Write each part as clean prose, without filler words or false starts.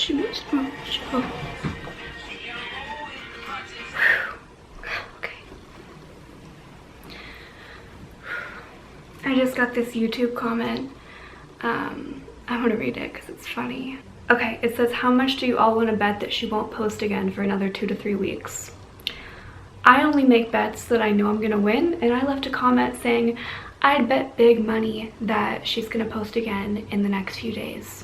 She was from the show. Okay. I just got this YouTube comment. I want to read it because it's funny. Okay, it says, how much do you all want to bet that she won't post again for another 2 to 3 weeks? I only make bets that I know I'm gonna win, and I left a comment saying I'd bet big money that she's gonna post again in the next few days.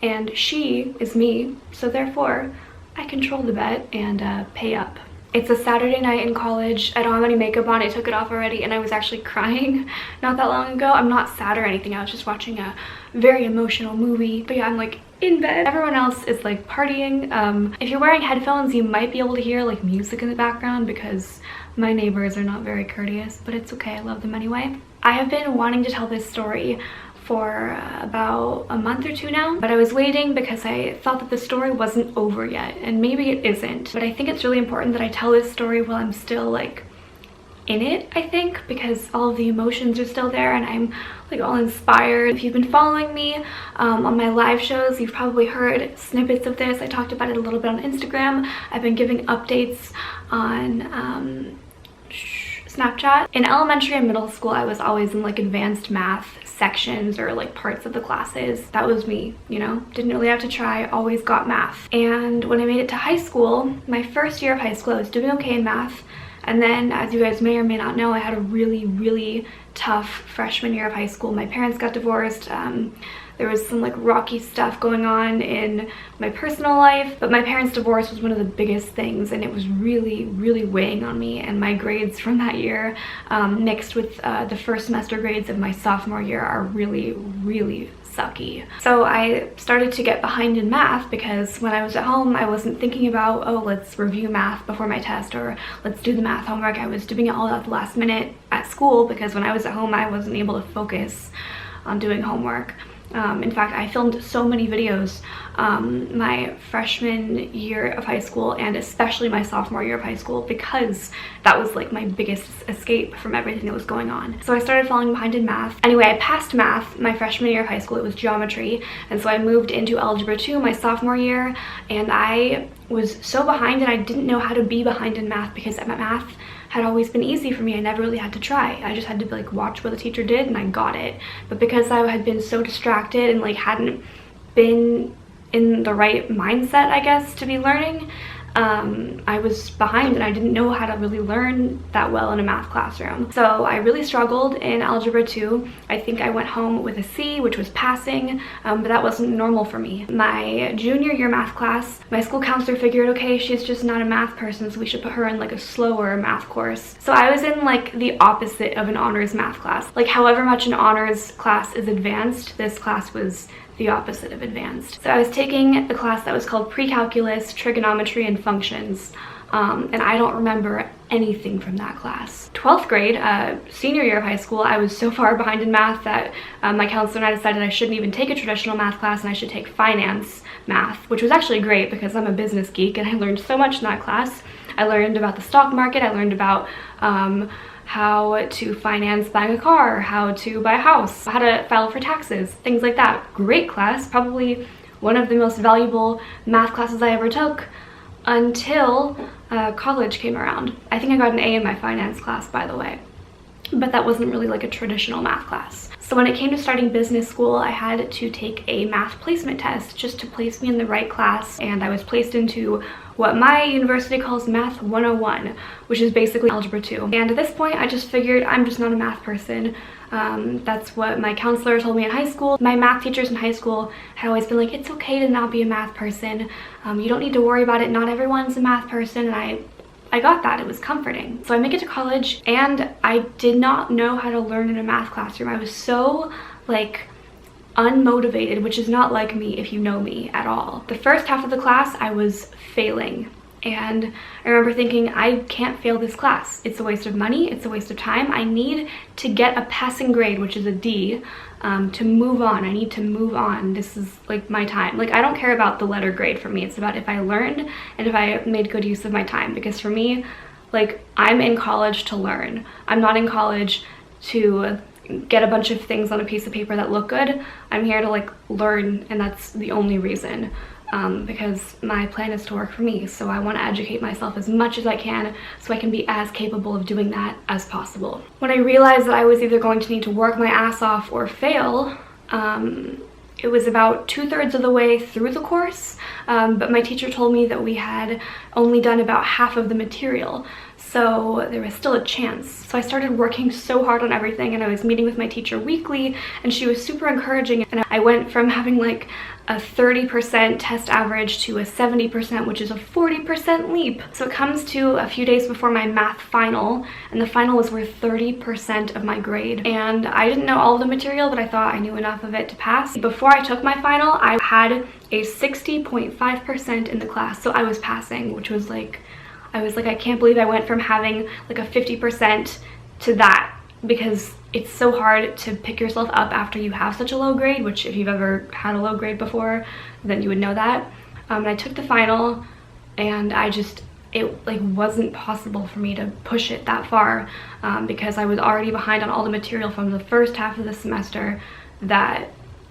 And she is me, so therefore I control the bet and pay up. It's a Saturday night in college. I don't have any makeup on. I took it off already, and I was actually crying not that long ago. I'm not sad or anything. I was just watching a very emotional movie. But yeah, I'm like in bed. Everyone else is like partying. If you're wearing headphones, you might be able to hear like music in the background because my neighbors are not very courteous, but it's okay. I love them anyway. I have been wanting to tell this story for about a month or 2 now, but I was waiting because I thought that the story wasn't over yet, and maybe it isn't, but I think it's really important that I tell this story while I'm still like in it, I think, because all of the emotions are still there and I'm like all inspired. If you've been following me on my live shows, you've probably heard snippets of this. I talked about it a little bit on Instagram. I've been giving updates on Snapchat. In elementary and middle school, I was always in like advanced math sections or like parts of the classes. That was me, you know, didn't really have to try, always got math. And when I made it to high school, my first year of high school, I was doing okay in math. And then, as you guys may or may not know, I had a really tough freshman year of high school. My parents got divorced. There was some like rocky stuff going on in my personal life, but my parents' divorce was one of the biggest things, and it was really weighing on me. And my grades from that year, mixed with the first semester grades of my sophomore year, are really sucky. So I started to get behind in math because when I was at home, I wasn't thinking about, oh, let's review math before my test or let's do the math homework. I was doing it all at the last minute at school because when I was at home, I wasn't able to focus on doing homework. In fact, I filmed so many videos my freshman year of high school and especially my sophomore year of high school because that was like my biggest escape from everything that was going on. So I started falling behind in math. Anyway, I passed math my freshman year of high school. It was geometry, and so I moved into Algebra 2 my sophomore year, and I was so behind and I didn't know how to be behind in math because math had always been easy for me. I never really had to try. I just had to like watch what the teacher did and I got it. But because I had been so distracted and like hadn't been in the right mindset, I guess, to be learning, I was behind and I didn't know how to really learn that well in a math classroom. So I really struggled in Algebra 2. I think I went home with a C, which was passing, but that wasn't normal for me. My junior year math class, my school counselor figured, okay, she's just not a math person, so we should put her in like a slower math course. So I was in like the opposite of an honors math class. Like however much an honors class is advanced, this class was the opposite of advanced. So I was taking a class that was called Pre-Calculus, Trigonometry, and Functions, and I don't remember anything from that class. 12th grade, senior year of high school, I was so far behind in math that my counselor and I decided I shouldn't even take a traditional math class and I should take finance math, which was actually great because I'm a business geek and I learned so much in that class. I learned about the stock market, I learned about how to finance buying a car, how to buy a house, how to file for taxes, things like that. Great class, probably one of the most valuable math classes I ever took until college came around. I think I got an A in my finance class, by the way, but that wasn't really like a traditional math class. So when it came to starting business school, I had to take a math placement test just to place me in the right class, and I was placed into what my university calls Math 101, which is basically Algebra 2. And at this point, I just figured I'm just not a math person. That's what my counselor told me in high school. My math teachers in high school had always been like, it's okay to not be a math person. You don't need to worry about it. Not everyone's a math person. And I got that. It was comforting. So I make it to college and I did not know how to learn in a math classroom. I was so like unmotivated, which is not like me if you know me at all. The first half of the class I was failing, and I remember thinking, I can't fail this class. It's a waste of money, it's a waste of time. I need to get a passing grade, which is a D, to move on. I need to move on. This is like my time. Like I don't care about the letter grade for me. It's about if I learned and if I made good use of my time, because for me, like I'm in college to learn. I'm not in college to get a bunch of things on a piece of paper that look good. I'm here to like learn, and that's the only reason. Because my plan is to work for me, so I want to educate myself as much as I can so I can be as capable of doing that as possible. When I realized that I was either going to need to work my ass off or fail, it was about 2/3 of the way through the course, but my teacher told me that we had only done about half of the material, so there was still a chance. So I started working so hard on everything, and I was meeting with my teacher weekly, and she was super encouraging, and I went from having like a 30% test average to a 70%, which is a 40% leap. So it comes to a few days before my math final, and the final was worth 30% of my grade. And I didn't know all of the material, but I thought I knew enough of it to pass. Before I took my final, I had a 60.5% in the class, so I was passing, which was like, I can't believe I went from having like a 50% to that, because it's so hard to pick yourself up after you have such a low grade, which if you've ever had a low grade before, then you would know that. And I took the final, and it like wasn't possible for me to push it that far, because I was already behind on all the material from the first half of the semester that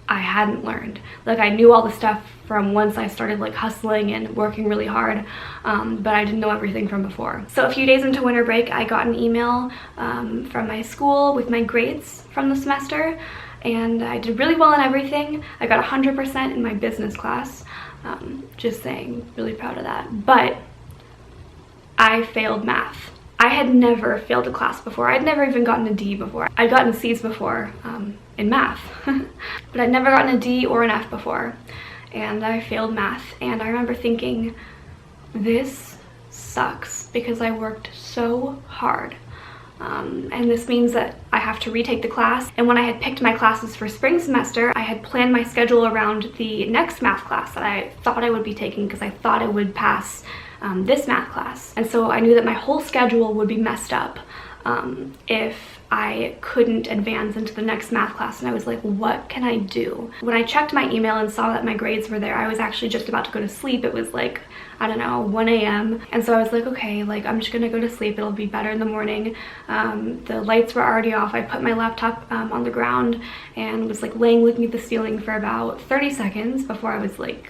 I hadn't learned. Like, I knew all the stuff from once I started like hustling and working really hard, but I didn't know everything from before. So a few days into winter break, I got an email from my school with my grades from the semester, and I did really well in everything. I got 100% in my business class. Just saying, really proud of that. But I failed math. I had never failed a class before. I'd never even gotten a D before. I'd gotten C's before in math, but I'd never gotten a D or an F before. And I failed math, and I remember thinking, this sucks, because I worked so hard. And this means that I have to retake the class. And when I had picked my classes for spring semester, I had planned my schedule around the next math class that I thought I would be taking, because I thought I would pass this math class. And so I knew that my whole schedule would be messed up if I couldn't advance into the next math class. And I was like, what can I do? When I checked my email and saw that my grades were there, I was actually just about to go to sleep. It was like, I don't know, 1 a.m. And so I was like, okay, like, I'm just gonna go to sleep. It'll be better in the morning. The lights were already off. I put my laptop on the ground and was like laying looking at the ceiling for about 30 seconds before I was like,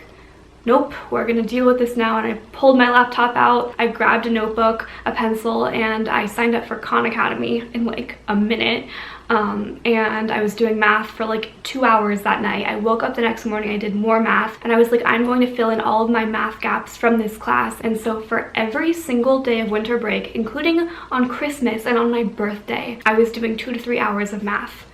nope, we're gonna deal with this now. And I pulled my laptop out, I grabbed a notebook, a pencil, and I signed up for Khan Academy in like a minute. And I was doing math for like 2 hours that night. I woke up the next morning, I did more math, and I was like, I'm going to fill in all of my math gaps from this class. And so for every single day of winter break, including on Christmas and on my birthday, I was doing 2 to 3 hours of math.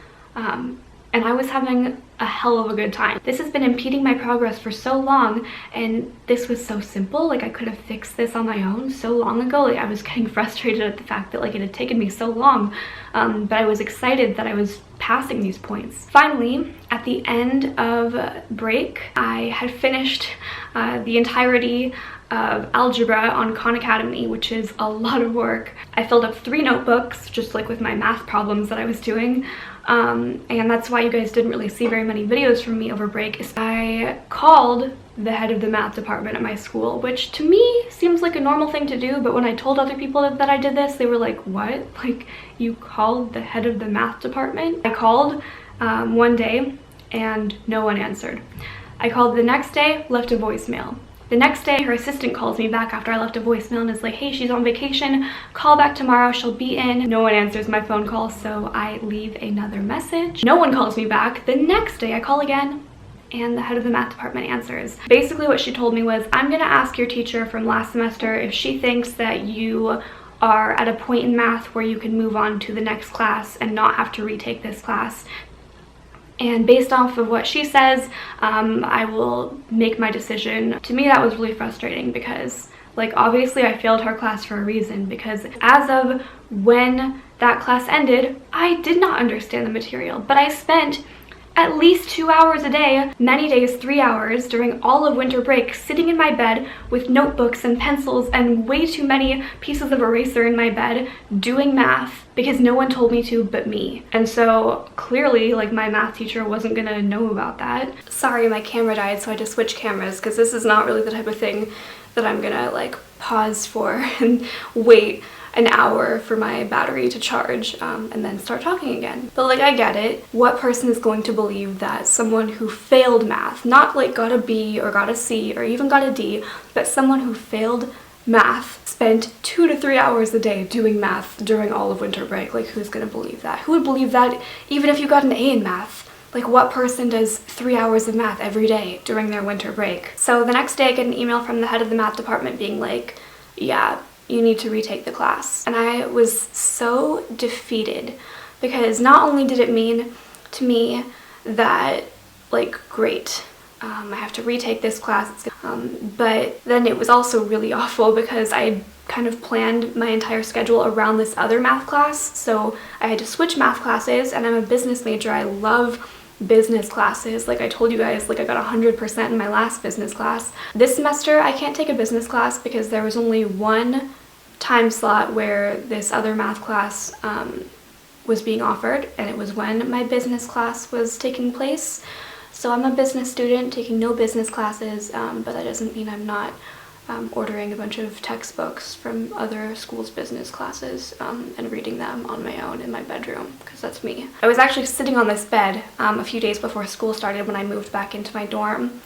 And I was having a hell of a good time. This has been impeding my progress for so long, and this was so simple. Like, I could have fixed this on my own so long ago. Like, I was getting frustrated at the fact that like it had taken me so long, but I was excited that I was passing these points. Finally, at the end of break, I had finished the entirety of algebra on Khan Academy, which is a lot of work. I filled up 3 notebooks just like with my math problems that I was doing. And that's why you guys didn't really see very many videos from me over break. I called the head of the math department at my school, which to me seems like a normal thing to do, but when I told other people that I did this, they were like, what? Like, you called the head of the math department? I called one day and no one answered. I called the next day, left a voicemail. The next day, her assistant calls me back after I left a voicemail and is like, hey, she's on vacation, call back tomorrow, she'll be in. No one answers my phone call, so I leave another message. No one calls me back. The next day, I call again, and the head of the math department answers. Basically, what she told me was, I'm gonna ask your teacher from last semester if she thinks that you are at a point in math where you can move on to the next class and not have to retake this class. And based off of what she says, I will make my decision. To me, that was really frustrating because, like, obviously I failed her class for a reason, because as of when that class ended, I did not understand the material, but I spent at least 2 hours a day, many days 3 hours during all of winter break, sitting in my bed with notebooks and pencils and way too many pieces of eraser in my bed doing math because no one told me to but me. And so clearly, like, my math teacher wasn't gonna know about that. Sorry, my camera died, so I had to switch cameras because this is not really the type of thing that I'm gonna like pause for and wait. an hour for my battery to charge and then start talking again. But like, I get it. What person is going to believe that someone who failed math, not like got a B or got a C or even got a D, but someone who failed math spent 2 to 3 hours a day doing math during all of winter break? Like, who's gonna believe that? Who would believe that even if you got an A in math? Like, what person does 3 hours of math every day during their winter break? So the next day I get an email from the head of the math department being like, yeah, you need to retake the class. And I was so defeated because not only did it mean to me that, like, great, I have to retake this class, but then it was also really awful because I kind of planned my entire schedule around this other math class. So I had to switch math classes, and I'm a business major. I love business classes. Like I told you guys, like I got 100% in my last business class. This semester I can't take a business class because there was only one time slot where this other math class was being offered, and it was when my business class was taking place. So I'm a business student taking no business classes, but that doesn't mean I'm not ordering a bunch of textbooks from other schools' business classes and reading them on my own in my bedroom, because that's me. I was actually sitting on this bed a few days before school started when I moved back into my dorm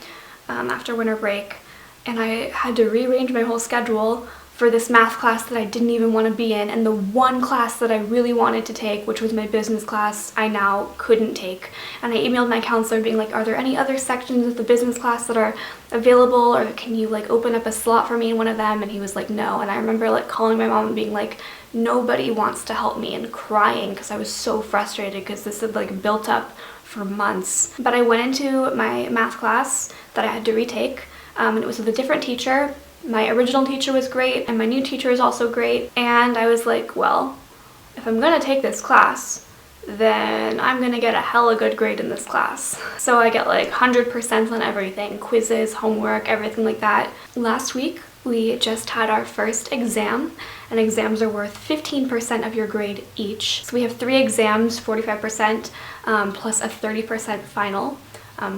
after winter break, and I had to rearrange my whole schedule for this math class that I didn't even want to be in, and the one class that I really wanted to take, which was my business class, I now couldn't take. And I emailed my counselor being like, are there any other sections of the business class that are available, or can you like open up a slot for me in one of them? And he was like, no. And I remember like calling my mom and being like, nobody wants to help me, and crying because I was so frustrated because this had like built up for months. But I went into my math class that I had to retake, and it was with a different teacher. My original teacher was great, and my new teacher is also great, and I was like, well, if I'm gonna take this class, then I'm gonna get a hella good grade in this class. So I get like 100% on everything, quizzes, homework, everything like that. Last week, we just had our first exam, and exams are worth 15% of your grade each. So we have 3 exams, 45%, plus a 30% final.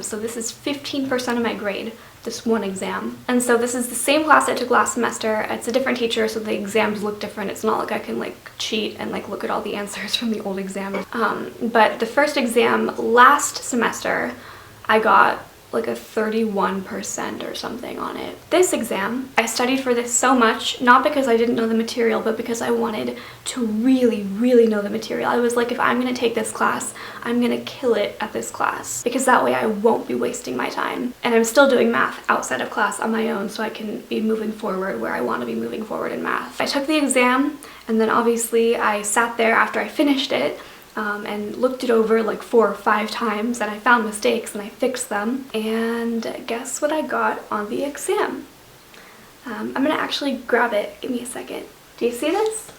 So this is 15% of my grade, this one exam. And so this is the same class I took last semester. It's a different teacher, so the exams look different. It's not like I can like cheat and like look at all the answers from the old exam. But the first exam last semester, I got like a 31% or something on it. This exam, I studied for this so much, not because I didn't know the material, but because I wanted to really, really know the material. I was like, if I'm gonna take this class, I'm gonna kill it at this class, because that way I won't be wasting my time. And I'm still doing math outside of class on my own, so I can be moving forward where I want to be moving forward in math. I took the exam, and then obviously I sat there after I finished it and looked it over like 4 or 5 times, and I found mistakes and I fixed them. And guess what I got on the exam? I'm gonna actually grab it. Give me a second. Do you see this?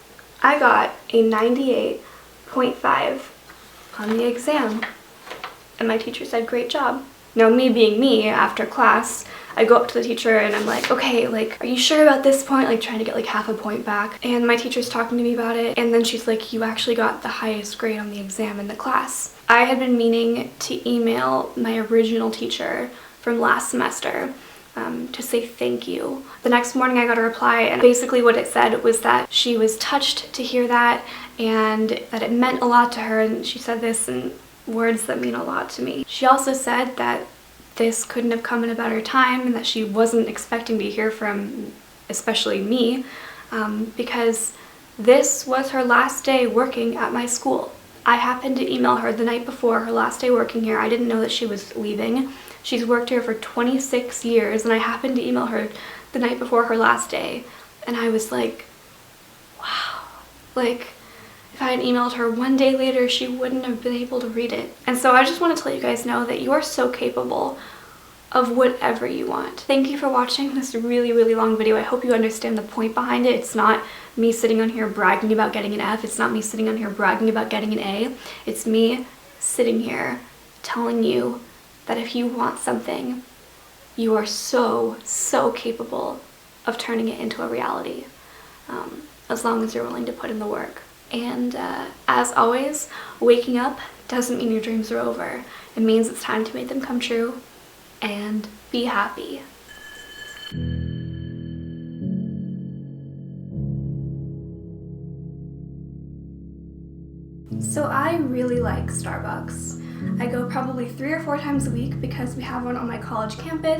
I got a 98.5 on the exam, and my teacher said, great job. Now, me being me, after class, I go up to the teacher and I'm like, okay, like, are you sure about this point? Like, trying to get like half a point back. And my teacher's talking to me about it, and then she's like, you actually got the highest grade on the exam in the class. I had been meaning to email my original teacher from last semester to say thank you. The next morning I got a reply, and basically what it said was that she was touched to hear that, and that it meant a lot to her, and she said this in words that mean a lot to me. She also said that this couldn't have come in a better time, and that she wasn't expecting to hear from especially me, because this was her last day working at my school. I happened to email her the night before her last day working here. I didn't know that she was leaving. She's worked here for 26 years, and I happened to email her the night before her last day, and I was like, wow. Like, if I had emailed her one day later, she wouldn't have been able to read it. And so I just want to let you guys know that you are so capable of whatever you want. Thank you for watching this really, really long video. I hope you understand the point behind it. It's not me sitting on here bragging about getting an F. It's not me sitting on here bragging about getting an A. It's me sitting here telling you that if you want something, you are so, so capable of turning it into a reality, as long as you're willing to put in the work. And as always, waking up doesn't mean your dreams are over. It means it's time to make them come true, and be happy. So I really like Starbucks. I go probably 3 or 4 times a week because we have one on my college campus